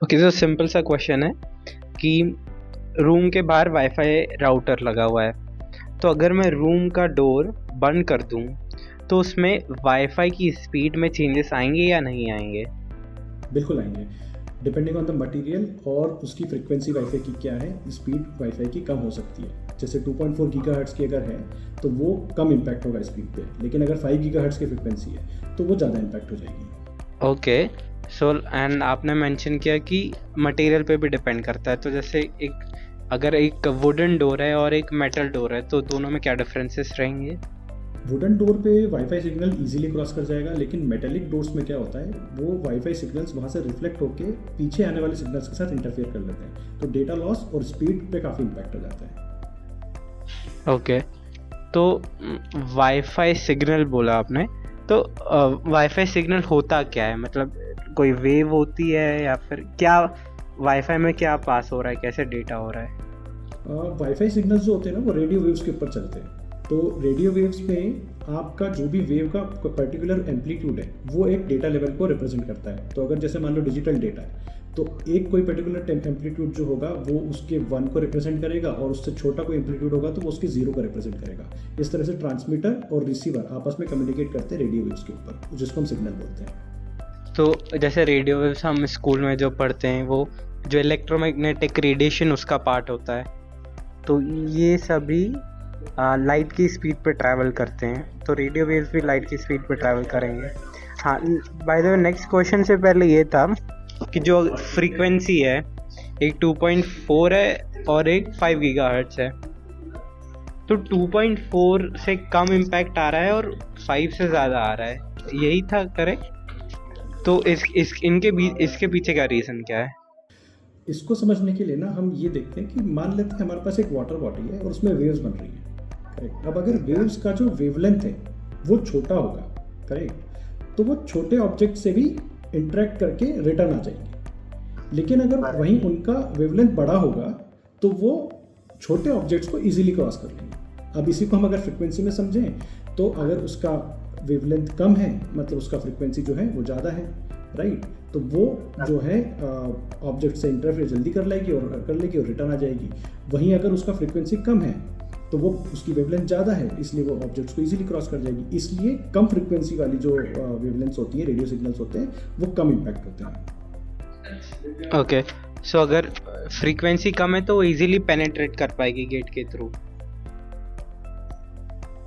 Okay, तो simple सा question है कि रूम के बाहर वाईफाई राउटर लगा हुआ है, तो अगर मैं रूम का डोर बंद कर दूं तो उसमें वाईफाई की स्पीड में चेंजेस आएंगे या नहीं आएंगे? बिल्कुल आएंगे। डिपेंडिंग ऑन द मटेरियल और उसकी फ्रीक्वेंसी वाईफाई की क्या है, स्पीड वाईफाई की कम हो सकती है। जैसे 2.4 गीगाहर्ट्ज की अगर है तो वो कम इम्पैक्ट होगा स्पीड पे, लेकिन अगर 5 गीगाहर्ट्ज की फ्रीक्वेंसी है तो वो ज़्यादा इम्पैक्ट हो जाएगी। ओके, सो एंड आपने मेंशन किया कि मटेरियल पे भी डिपेंड करता है, तो जैसे अगर एक वुडन डोर है और एक मेटल डोर है तो दोनों में क्या डिफरेंसेस रहेंगे? वुडन डोर पे वाईफाई सिग्नल इजीली क्रॉस कर जाएगा, लेकिन मेटेलिक डोर्स में क्या होता है, वो वाईफाई सिग्नल्स वहाँ से रिफ्लेक्ट होके पीछे आने वाले सिग्नल्स के साथ इंटरफेयर कर लेते हैं, तो डेटा लॉस और स्पीड पे काफ़ी इम्पैक्ट हो जाता है। ओके, तो वाईफाई सिग्नल बोला आपने, तो वाईफाई सिग्नल होता क्या है? मतलब कोई वेव होती है या फिर क्या वाईफाई में क्या पास हो रहा है, कैसे डेटा हो रहा है? वाईफाई सिग्नल्स जो होते हैं ना वो रेडियो वेव्स के ऊपर चलते हैं। तो रेडियो वेव्स में आपका जो भी वेव का पर्टिकुलर एम्पलीट्यूड है वो एक डेटा लेवल को रिप्रेजेंट करता है। तो अगर जैसे मान लो डिजिटल डेटा है तो एक कोई पर्टिकुलर एम्पलीट्यूड जो होगा वो उसके 1 को रिप्रेजेंट करेगा, और उससे छोटा कोई एम्पलीट्यूड होगा तो वो उसके 0 को रिप्रेजेंट करेगा। इस तरह से ट्रांसमीटर और रिसीवर आपस में कम्युनिकेट करते हैं रेडियो वेव्स के ऊपर, जिसको हम सिग्नल बोलते हैं। तो जैसे रेडियो वेव्स हम स्कूल में जो पढ़ते हैं, वो जो इलेक्ट्रोमैग्नेटिक रेडिएशन उसका पार्ट होता है, तो ये सभी लाइट की स्पीड पे ट्रैवल करते हैं, तो रेडियो वेव्स भी लाइट की स्पीड पे ट्रैवल करेंगे। हाँ, by the way next question से पहले ये था कि जो फ्रीक्वेंसी है, एक 2.4 है और एक 5 गीगाहर्ट्ज है, तो 2.4 से कम इम्पैक्ट आ रहा है और 5 से ज़्यादा आ रहा है, यही था करेक्ट? तो इसके पीछे का रीज़न क्या है? इसको समझने के लिए ना हम ये देखते हैं कि मान लेते हैं हमारे पास एक वाटर बॉडी है और उसमें वेव्स बन रही है, करेक्ट। अब अगर वेव्स का जो वेवलेंथ है वो छोटा होगा, करेक्ट, तो वो छोटे ऑब्जेक्ट से भी इंटरेक्ट करके रिटर्न आ जाएंगे। लेकिन अगर वहीं उनका वेवलेंथ बड़ा होगा तो वो छोटे ऑब्जेक्ट्स को इजीली क्रॉस कर लेंगे। अब इसी को हम अगर फ्रिक्वेंसी में समझें तो अगर उसका वेवलेंथ कम है मतलब उसका फ्रिक्वेंसी जो है वो ज़्यादा है, राइट, तो वो जो है ऑब्जेक्ट से इंटरफेयर जल्दी कर लेगी और रिटर्न आ जाएगी। वहीं अगर उसका फ्रिक्वेंसी कम है तो वो उसकी वेवलेंथ ज़्यादा है, इसलिए वो ऑब्जेक्ट्स को इजीली क्रॉस कर जाएगी। इसलिए कम फ्रिक्वेंसी वाली जो वेवलेंथ्स होती है, रेडियो सिग्नल्स होते हैं, वो कम इम्पैक्ट होते हैं। ओके, सो अगर फ्रीक्वेंसी कम है तो वो इजीली पेनिट्रेट कर पाएगी गेट के थ्रू।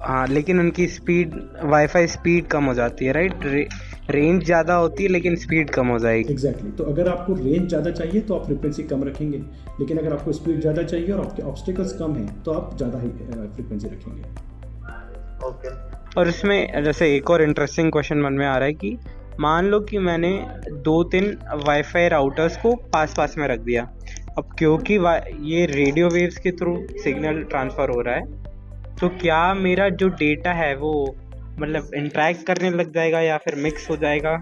हाँ, लेकिन उनकी स्पीड, वाईफाई स्पीड कम हो जाती है, राइट? रेंज ज़्यादा होती है लेकिन स्पीड कम हो जाएगी। एग्जैक्टली। तो अगर आपको रेंज ज़्यादा चाहिए तो आप फ्रिक्वेंसी कम रखेंगे, लेकिन अगर आपको स्पीड ज़्यादा चाहिए और आपके ऑब्स्टिकल्स कम हैं तो आप ज़्यादा ही फ्रिक्वेंसी रखेंगे। ओके, और इसमें जैसे एक और इंटरेस्टिंग क्वेश्चन मन में आ रहा है कि मान लो कि मैंने 2-3 वाईफाई राउटर्स को पास पास में रख दिया। अब क्योंकि ये रेडियो वेव्स के थ्रू सिग्नल ट्रांसफ़र हो रहा है, तो क्या मेरा जो डेटा है वो मतलब इंटरैक्ट करने लग जाएगा या फिर मिक्स हो जाएगा?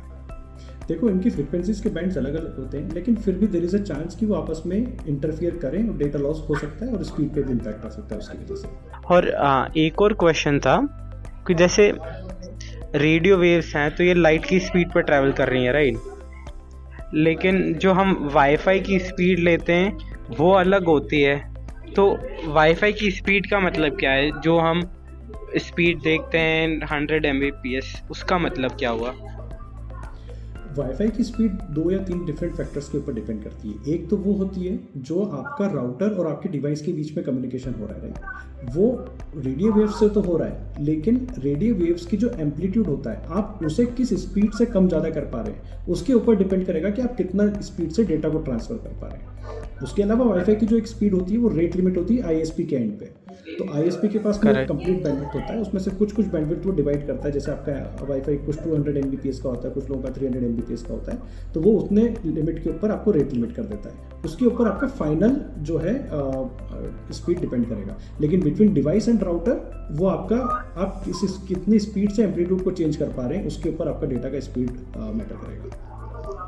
देखो, इनकी फ्रीक्वेंसीज के बैंड्स अलग अलग होते हैं, लेकिन फिर भी देयर इज अ चांस कि वो आपस में इंटरफियर करें और डेटा लॉस हो सकता है और स्पीड पे भी इम्पैक्ट आ सकता है उसकी वजह से। और एक और क्वेश्चन था कि जैसे रेडियो वेव्स हैं तो ये लाइट की स्पीड पर ट्रैवल कर रही हैं, राइट? लेकिन जो हम वाईफाई की स्पीड लेते हैं वो अलग होती है, तो वाईफाई की स्पीड का मतलब क्या है? जो हम स्पीड देखते हैं 100 Mbps, उसका मतलब क्या हुआ? वाईफाई की स्पीड 2 या 3 डिफरेंट फैक्टर्स के ऊपर डिपेंड करती है। एक तो वो होती है जो आपका राउटर और आपके डिवाइस के बीच में कम्युनिकेशन हो रहा है, राइट, वो रेडियो वेव्स से तो हो रहा है, लेकिन रेडियो वेव्स की जो एम्पलीट्यूड होता है आप उसे किस स्पीड से कम ज़्यादा कर पा रहे हैं उसके ऊपर डिपेंड करेगा कि आप कितना स्पीड से डेटा को ट्रांसफ़र कर पा रहे हैं। उसके अलावा वाईफाई की जो एक स्पीड होती है वो रेट लिमिट होती है आईएसपी के एंड पे। तो आईएसपी के पास में कंप्लीट बैंडविड्थ होता है, उसमें से कुछ बैंडविड्थ वो डिवाइड करता है। जैसे आपका वाईफाई कुछ 200 Mbps का होता है, कुछ लोगों का 300 Mbps का होता है, तो वो उतने लिमिट के ऊपर आपको रेट लिमिट कर देता है। उसके ऊपर आपका फाइनल जो है स्पीड डिपेंड करेगा। लेकिन बिटवीन डिवाइस एंड राउटर वो आपका आप कितनी स्पीड से एम्पलीट्यूड को चेंज कर पा रहे हैं उसके ऊपर आपका डेटा का स्पीड मैटर करेगा।